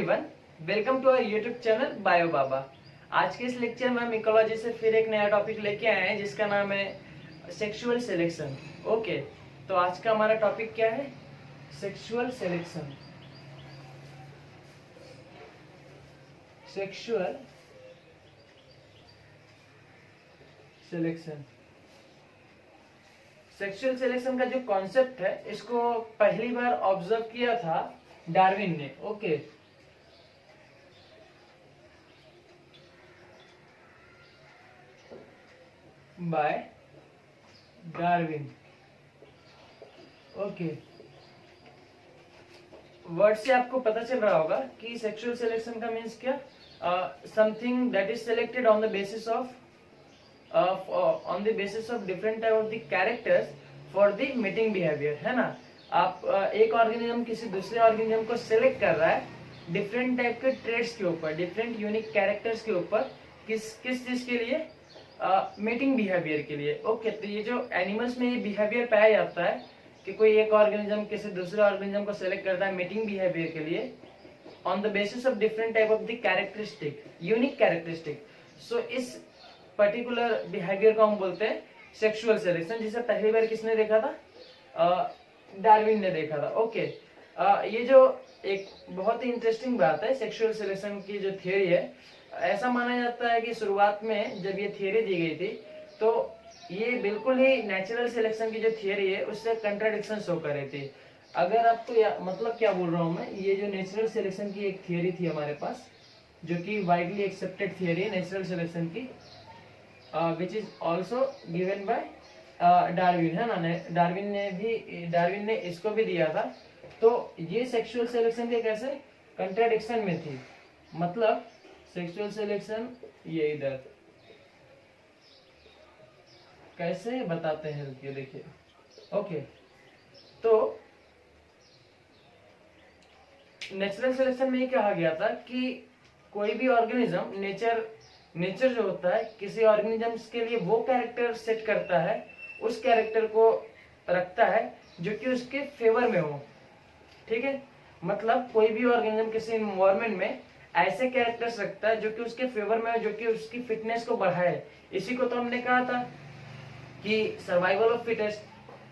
Everyone, welcome to our YouTube channel bio Baba. आज के इस लेक्चर में हम इकोलॉजी से फिर एक नया टॉपिक लेके आए हैं जिसका नाम है सेक्सुअल सिलेक्शन। ओके, तो आज का हमारा टॉपिक क्या है? Sexual selection. Sexual selection sexual selection का जो कॉन्सेप्ट है इसको पहली बार ऑब्जर्व किया था डार्विन ने। Okay, by Darwin. Okay, word से आपको पता चल रहा होगा कि सेक्सुअल सिलेक्शन का मीन्स क्या? Something that is selected on the basis of different type of the characters for the meeting behaviour, है ना। आप एक ऑर्गेनिज्म किसी दूसरे ऑर्गेनिज्म को सिलेक्ट कर रहा है डिफरेंट टाइप के ट्रेड्स के ऊपर, डिफरेंट यूनिक कैरेक्टर्स के ऊपर, किस चीज के लिए? मीटिंग बिहेवियर के लिए। ओके, तो ये जो एनिमल्स में ये बिहेवियर पाया जाता है कि कोई एक ऑर्गेनिज्म किसी दूसरे ऑर्गेनिज्म को सिलेक्ट करता है मीटिंग बिहेवियर के लिए on the basis of different type of the characteristic, unique characteristic. So इस पर्टिकुलर बिहेवियर को हम बोलते हैं सेक्सुअल सिलेक्शन, जिसे पहली बार किसने देखा था? डार्विन ने देखा था। ओके, ये जो एक बहुत ही इंटरेस्टिंग बात है सेक्सुअल सिलेक्शन की जो थियरी है, ऐसा माना जाता है कि शुरुआत में जब ये थियरी दी गई थी तो ये बिल्कुल ही नेचुरल सिलेक्शन की जो थियरी है उससे कंट्राडिक्शन शो कर रही थी। अगर आपको मतलब क्या बोल रहा हूं मैं, ये जो नेचुरल सिलेक्शन की एक थियरी थी हमारे पास, जो कि वाइडली एक्सेप्टेड थियरी है नेचुरल सिलेक्शन की, which is also given by Darwin, है ना। डार्विन ने इसको भी दिया था। तो ये सेक्सुअल सिलेक्शन के कैसे कंट्राडिक्शन में थी, मतलब सेक्सुअल सिलेक्शन ये इधर कैसे बताते हैं, रुकिए देखिए। ओके, तो नेचुरल सिलेक्शन में ये कहा गया था कि कोई भी ऑर्गेनिज्म नेचर जो होता है किसी ऑर्गेनिजम्स के लिए वो कैरेक्टर सेट करता है, उस कैरेक्टर को रखता है जो कि उसके फेवर में हो। ठीक है, मतलब कोई भी ऑर्गेनिज्म किसी एनवायरनमेंट में ऐसे कैरेक्टर्स रखता है जो कि उसके फेवर में हो, जो कि उसकी फिटनेस को बढ़ाए। इसी को तो हमने कहा था कि सर्वाइवल ऑफ फिटेस्ट,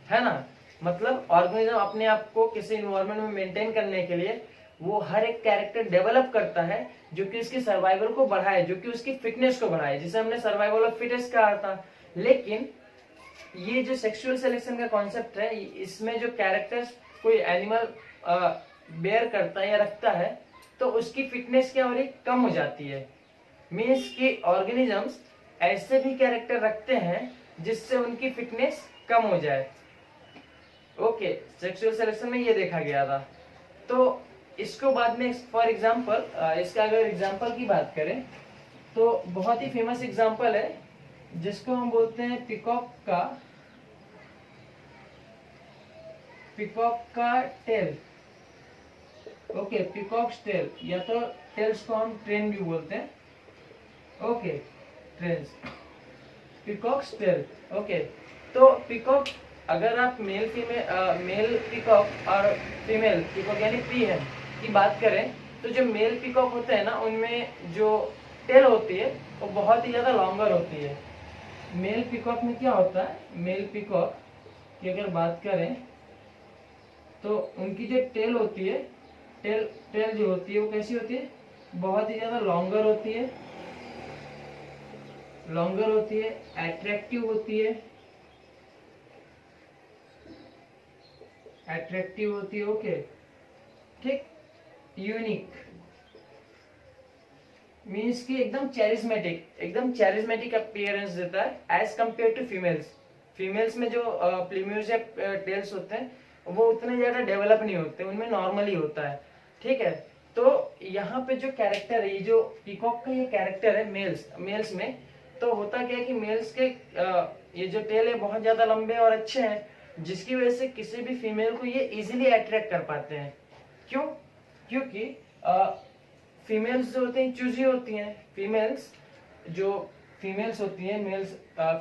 है ना। मतलब ऑर्गेनिज्म अपने आप को किसी एनवायरनमेंट में मेंटेन करने के लिए वो हर एक कैरेक्टर डेवलप करता है जो कि उसकी सर्वाइवल को बढ़ाए, जो कि उसकी फिटनेस को बढ़ाए, जिसे हमने सर्वाइवल ऑफ फिटेस्ट कहा था। लेकिन ये जो सेक्सुअल सिलेक्शन का कॉन्सेप्ट है, इसमें जो कैरेक्टर्स कोई एनिमल बेयर करता है या रखता है तो उसकी फिटनेस क्या हो रही? कम हो जाती है। मीन्स कि ऑर्गेनिजम्स ऐसे भी कैरेक्टर रखते हैं जिससे उनकी फिटनेस कम हो जाए। ओके, सेक्सुअल सिलेक्शन में ये देखा गया था। तो इसको बाद में फॉर एग्जांपल, इसका अगर एग्जांपल की बात करें तो बहुत ही फेमस एग्जांपल है जिसको हम बोलते हैं पिकॉक का टेल। ओके, पिकॉक्स टेल, या तो टेल्स को हम ट्रेन भी बोलते हैं। Okay, trains, peacocks tail. Okay, तो पिकॉक, अगर आप मेल पिकॉक और फीमेल पिकॉक यानी पीएम की बात करें तो जो मेल पिकॉक होते हैं ना, उनमें जो टेल होती है वो बहुत ही ज्यादा लॉन्गर होती है। मेल पिकॉक में क्या होता है, मेल पिकॉक की अगर बात करें तो उनकी जो टेल होती है, टेल जो होती है वो कैसी होती है? बहुत ही ज्यादा लॉन्गर होती है, अट्रैक्टिव होती है। ओके, ठीक, यूनिक मीन्स कि एकदम चैरिस्मेटिक अपीयरेंस देता है एज कंपेयर टू फीमेल्स में जो प्लूम्यूज या टेल्स होते हैं वो उतने ज्यादा डेवलप नहीं होते, उनमें नॉर्मली होता है। ठीक है, तो यहाँ पे जो कैरेक्टर है, ये जो पीकॉक का ये कैरेक्टर है मेल्स में, तो होता क्या है कि मेल्स के ये जो टेल है बहुत ज्यादा लंबे और अच्छे हैं, जिसकी वजह से किसी भी फीमेल को ये इजीली अट्रैक्ट कर पाते हैं। क्यों? क्योंकि फीमेल्स जो होती हैं चूजी होती हैं। फीमेल्स होती हैं,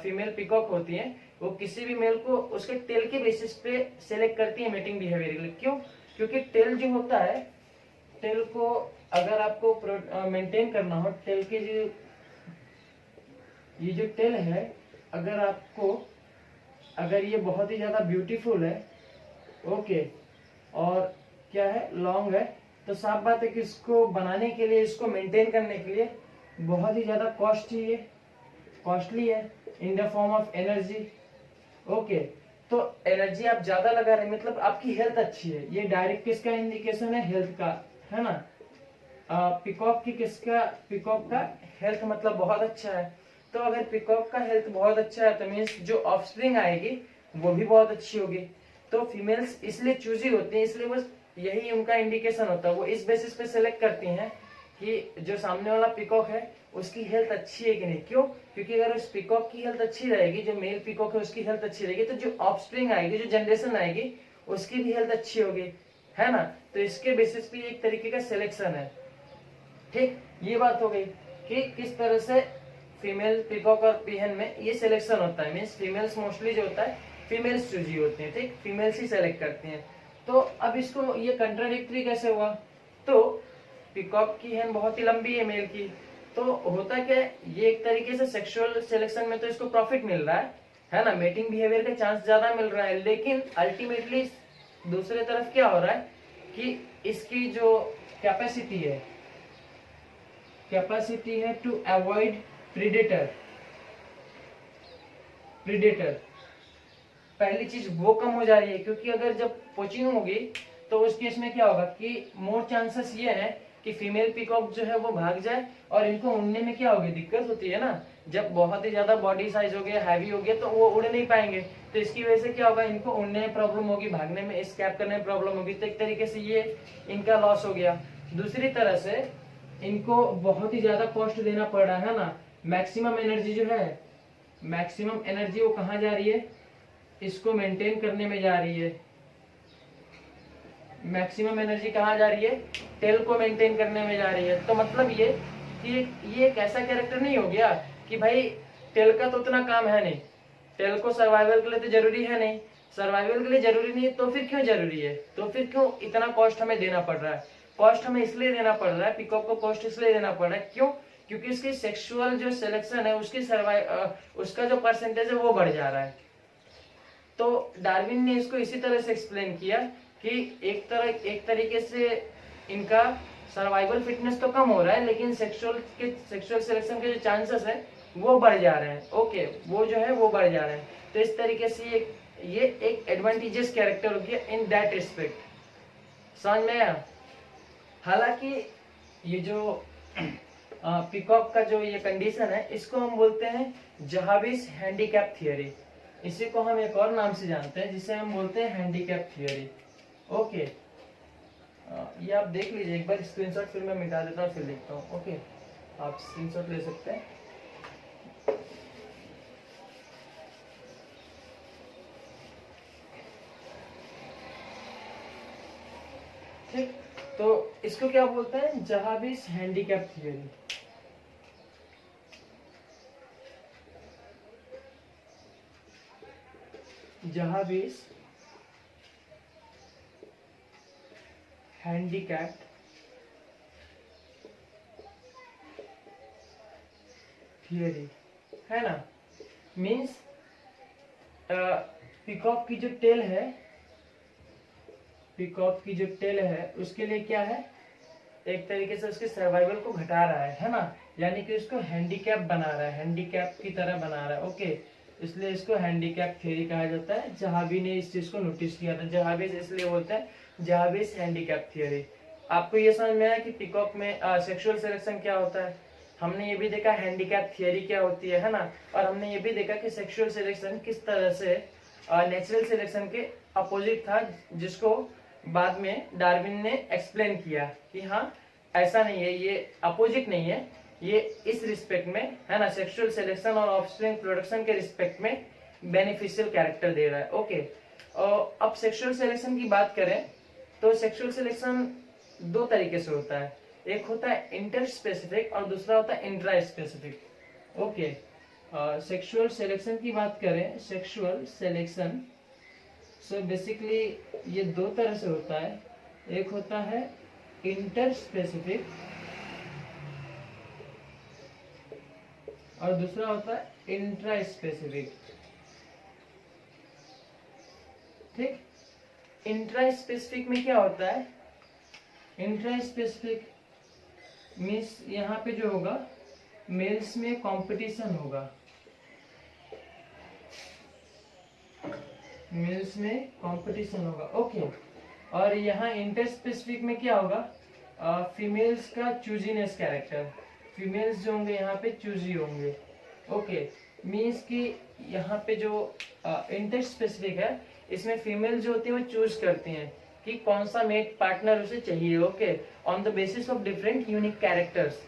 फीमेल पिकॉक होती हैं, वो किसी भी मेल को उसके टेल के बेसिस पे सेलेक्ट करती है मीटिंग बिहेवियर के लिए। क्यों? क्योंकि टेल जो होता है टेल को अगर आपको मेंटेन करना हो, टेल की जो ये जो टेल है, अगर ये बहुत ही ज्यादा ब्यूटीफुल है, ओके, और क्या है, लॉन्ग है, तो साफ बात है कि इसको बनाने के लिए, इसको मेंटेन करने के लिए बहुत ही ज्यादा कॉस्टली है in the form of energy. Okay, तो एनर्जी आप ज्यादा लगा रहे हैं, मतलब आपकी हेल्थ अच्छी है, ये डायरेक्ट किसका इंडिकेशन है, हेल्थ का, है ना। पिकॉक का हेल्थ मतलब बहुत अच्छा है। तो अगर पिकॉक का हेल्थ बहुत अच्छा है तो मीन्स जो ऑफस्प्रिंग आएगी वो भी बहुत अच्छी होगी। तो फीमेल्स इसलिए चूजी होती हैं, इसलिए बस यही उनका इंडिकेशन होता है, वो इस बेसिस पे सेलेक्ट करती हैं कि जो सामने वाला पिकॉक है उसकी हेल्थ अच्छी है कि नहीं। क्यों? क्योंकि अगर उस पिकॉक की हेल्थ अच्छी रहेगी, जो मेल पिकॉक है उसकी हेल्थ अच्छी रहेगी, तो जो ऑफस्प्रिंग आएगी, जो जनरेशन आएगी, उसकी भी हेल्थ अच्छी होगी, है ना। तो इसके बेसिस पे एक तरीके का सिलेक्शन है। ठीक, ये बात हो गई कि किस तरह से फीमेल पिकॉक और पीहन में ये सिलेक्शन होता है। मीन्स फीमेल्स मोस्टली जो होता है, फीमेल्स चूजी होती हैं, ठीक, फीमेल्स ही सेलेक्ट करती हैं। तो अब इसको ये कंट्राडिक्टरी कैसे हुआ? तो पिकॉक की हैन बहुत ही लंबी है मेल की, तो होता क्या है, ये एक तरीके से सेक्सुअल सिलेक्शन में तो इसको प्रॉफिट मिल रहा है ना, मेटिंग बिहेवियर का चांस ज्यादा मिल रहा है। लेकिन अल्टीमेटली दूसरे तरफ क्या हो रहा है कि इसकी जो कैपेसिटी है टू अवॉइड प्रीडेटर, पहली चीज वो कम हो जा रही है, क्योंकि अगर जब पोचिंग होगी तो उस केस में क्या होगा कि मोर चांसेस ये है कि फीमेल पिकॉक जो है वो भाग जाए, और इनको उड़ने में क्या होगी, दिक्कत होती है ना। जब बहुत ही ज्यादा बॉडी साइज हो गया, हैवी हो गया, तो वो उड़ नहीं पाएंगे, तो इसकी वजह से क्या होगा, इनको उड़ने में प्रॉब्लम होगी, भागने में, एस्केप करने में प्रॉब्लम होगी। तो एक तरीके से ये इनका लॉस हो गया। दूसरी तरह से इनको बहुत ही ज्यादा कॉस्ट देना पड़ रहा है ना। मैक्सिमम एनर्जी जो है, मैक्सिमम एनर्जी वो कहाँ जा रही है, इसको मेंटेन करने में जा रही है। मैक्सिमम एनर्जी कहाँ जा रही है, टेल को मेंटेन करने में जा रही है। तो मतलब ये कि ये एक ऐसा कैरेक्टर नहीं हो गया कि भाई टेल का तो उतना काम है नहीं, टेल को सर्वाइवल के लिए तो जरूरी है नहीं, सर्वाइवल के लिए जरूरी नहीं है, तो फिर क्यों जरूरी है, तो फिर क्यों इतना कॉस्ट हमें देना पड़ रहा है। कॉस्ट हमें इसलिए देना पड़ रहा है, पिकॉक को कॉस्ट इसलिए देना पड़ रहा है, क्यों? क्योंकि उसकी सेक्सुअल जो सिलेक्शन है, उसका जो परसेंटेज है वो बढ़ जा रहा है। तो डार्विन ने इसको इसी तरह से एक्सप्लेन किया कि एक तरीके से इनका सर्वाइवल फिटनेस तो कम हो रहा है, लेकिन सेक्सुअल सिलेक्शन के जो चांसेस है वो बढ़ जा रहे हैं। ओके, वो जो है वो बढ़ जा रहे हैं। तो इस तरीके से ये एक एडवांटेजेस कैरेक्टर हो गया इन दैट रिस्पेक्ट। समझ में आया? हालांकि ये जो पिकॉक का जो ये कंडीशन है, इसको हम बोलते हैं जहाबिस हैंडीकैप थियरी। इसी को हम एक और नाम से जानते हैं, जिसे हम बोलते हैं हैंडीकैप थियरी। ओके, ये आप देख लीजिए एक बार स्क्रीनशॉट, फिर मैं मिटा देता हूँ, फिर देखता हूँ। ओके, आप स्क्रीनशॉट ले सकते हैं। ठीक, तो इसको क्या बोलते हैं, जहाबिस हैंडीकैप थियरी। जहाबिस हैंडीकैप्ड थियरी, है ना। मीन्स पिकॉक की जो टेल है, उसके लिए क्या है, एक तरीके से उसके सर्वाइवल को घटा रहा है ना, यानी कि उसको हैंडीकैप बना रहा है, हैंडीकैप की तरह बना रहा है। ओके, इसलिए इसको हैंडीकैप थ्योरी कहा जाता है। जहाबी ने इस चीज को नोटिस किया था, जहाबीज इसलिए बोलते हैं जहाबीज हैंडीकैप थ्योरी। आपको ये समझ में आया कि पिकॉक में सेक्सुअल सिलेक्शन क्या होता है, हमने ये भी देखा हैंडीकैप थियरी क्या होती है ना, और हमने ये भी देखा कि सेक्सुअल सिलेक्शन किस तरह से नेचुरल सिलेक्शन के अपोजिट था, जिसको बाद में डार्विन ने एक्सप्लेन किया कि हाँ ऐसा नहीं है, ये अपोजिट नहीं है, ये इस रिस्पेक्ट में, है ना, सेक्सुअल सिलेक्शन और ऑफस्प्रिंग प्रोडक्शन के रिस्पेक्ट में बेनिफिशियल कैरेक्टर दे रहा है। ओके, और अब सेक्सुअल सिलेक्शन की बात करें तो सेक्सुअल सिलेक्शन दो तरीके से होता है, एक होता है इंटर स्पेसिफिक और दूसरा होता है intra specific. Okay, sexual selection की बात करें, सेक्सुअल सिलेक्शन सो बेसिकली ये दो तरह से होता है, एक होता है इंटर स्पेसिफिक और दूसरा होता है इंट्रा स्पेसिफिक। ठीक, इंट्रा स्पेसिफिक में क्या होता है, इंट्रा स्पेसिफिक मीन्स यहाँ पे जो होगा मेल्स में कंपटीशन होगा, मेल्स में कंपटीशन होगा। ओके, और यहाँ इंटर स्पेसिफिक में क्या होगा, फीमेल्स का चूजीनेस कैरेक्टर, फीमेल्स जो होंगे यहाँ पे चूजी होंगे। ओके, मीन्स कि यहाँ पे जो इंटर स्पेसिफिक है इसमें फीमेल जो होती है वो चूज करती हैं कि कौन सा मेट पार्टनर उसे चाहिए। Okay, on the basis of different unique characters.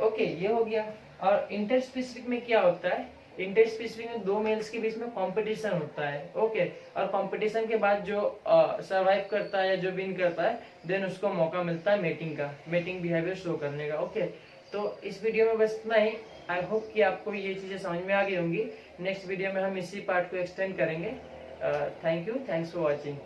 Okay, ये हो गया। और इंटर स्पेसिफिक में क्या होता है, इंटर स्पेसिफिक में दो मेल्स के बीच में कंपटीशन होता है। ओके, और कंपटीशन के बाद जो सरवाइव करता है या जो विन करता है देन उसको मौका मिलता है मेटिंग का, मेटिंग बिहेवियर शो करने का। ओके, तो इस वीडियो में बस इतना ही। आई होप कि आपको ये चीजें समझ में आ गई होंगी। नेक्स्ट वीडियो में हम इसी पार्ट को एक्सटेंड करेंगे। Thank you, thanks for watching.